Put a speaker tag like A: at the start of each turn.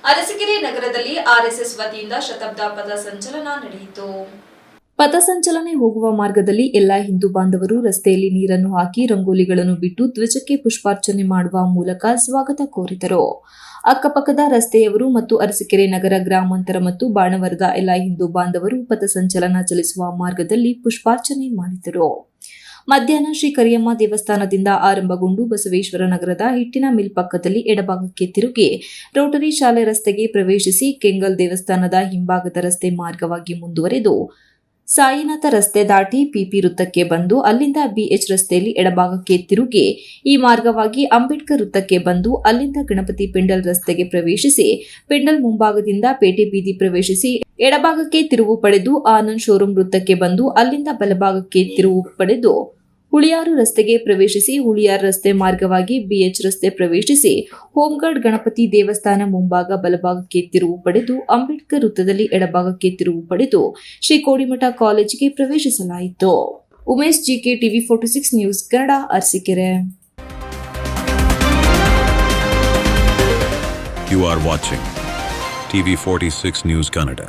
A: ಅರಸೀಕೆರೆ ನಗರದಲ್ಲಿ ಆರ್ಎಸ್ಎಸ್ ವತಿಯಿಂದ ಶತಾಬ್ದ ಪಥಸಂಚಲನ ನಡೆಯಿತು.
B: ಪಥಸಂಚಲನೆ ಹೋಗುವ ಮಾರ್ಗದಲ್ಲಿ ಎಲ್ಲಾ ಹಿಂದೂ ಬಾಂಧವರು ರಸ್ತೆಯಲ್ಲಿ ನೀರನ್ನು ಹಾಕಿ ರಂಗೋಲಿಗಳನ್ನು ಬಿಟ್ಟು ಧ್ವಜಕ್ಕೆ ಪುಷ್ಪಾರ್ಚನೆ ಮಾಡುವ ಮೂಲಕ ಸ್ವಾಗತ ಕೋರಿದರು. ಅಕ್ಕಪಕ್ಕದ ರಸ್ತೆಯವರು ಮತ್ತು ಅರಸೀಕೆರೆ ನಗರ ಗ್ರಾಮಾಂತರ ಮತ್ತು ಬಾಣವರದ ಎಲ್ಲಾ ಹಿಂದೂ ಬಾಂಧವರು ಪಥಸಂಚಲನ ಚಲಿಸುವ ಮಾರ್ಗದಲ್ಲಿ ಪುಷ್ಪಾರ್ಚನೆ ಮಾಡಿದರು. ಮಧ್ಯಾಹ್ನ ಶ್ರೀ ಕರಿಯಮ್ಮ ದೇವಸ್ಥಾನದಿಂದ ಆರಂಭಗೊಂಡು ಬಸವೇಶ್ವರ ನಗರದ ಹಿಟ್ಟಿನ ಮಿಲ್ ಪಕ್ಕದಲ್ಲಿ ಎಡಭಾಗಕ್ಕೆ ತಿರುಗಿ ರೋಟರಿ ಶಾಲೆ ರಸ್ತೆಗೆ ಪ್ರವೇಶಿಸಿ ಕೆಂಗಲ್ ದೇವಸ್ಥಾನದ ಹಿಂಭಾಗದ ರಸ್ತೆ ಮಾರ್ಗವಾಗಿ ಮುಂದುವರೆದು ಸಾಯಿನಾಥ ರಸ್ತೆ ದಾಟಿ ಪಿಪಿ ವೃತ್ತಕ್ಕೆ ಬಂದು ಅಲ್ಲಿಂದ ಬಿಎಚ್ ರಸ್ತೆಯಲ್ಲಿ ಎಡಭಾಗಕ್ಕೆ ತಿರುಗಿ ಈ ಮಾರ್ಗವಾಗಿ ಅಂಬೇಡ್ಕರ್ ವೃತ್ತಕ್ಕೆ ಬಂದು ಅಲ್ಲಿಂದ ಗಣಪತಿ ಪೆಂಡಲ್ ರಸ್ತೆಗೆ ಪ್ರವೇಶಿಸಿ ಪೆಂಡಲ್ ಮುಂಭಾಗದಿಂದ ಪೇಟೆ ಬೀದಿ ಪ್ರವೇಶಿಸಿ ಎಡಭಾಗಕ್ಕೆ ತಿರುವು ಪಡೆದು ಆನಂದ್ ಶೋರೂಂ ವೃತ್ತಕ್ಕೆ ಬಂದು ಅಲ್ಲಿಂದ ಬಲಭಾಗಕ್ಕೆ ತಿರುವು ಪಡೆದು ಹುಳಿಯಾರು ರಸ್ತೆಗೆ ಪ್ರವೇಶಿಸಿ ಹುಳಿಯಾರು ರಸ್ತೆ ಮಾರ್ಗವಾಗಿ ಬಿಎಚ್ ರಸ್ತೆ ಪ್ರವೇಶಿಸಿ ಹೋಂಗಾರ್ಡ್ ಗಣಪತಿ ದೇವಸ್ಥಾನ ಮುಂಭಾಗ ಬಲಭಾಗಕ್ಕೆ ತಿರುವು ಪಡೆದು ಅಂಬೇಡ್ಕರ್ ವೃತ್ತದಲ್ಲಿ ಎಡಭಾಗಕ್ಕೆ ತಿರುವು ಪಡೆದು ಶ್ರೀ ಕೋಡಿಮಠ ಕಾಲೇಜಿಗೆ ಪ್ರವೇಶಿಸಲಾಯಿತು. Umesh GK TV 46 news Kannada, Arsikere.
C: You are watching TV 46 News Kannada.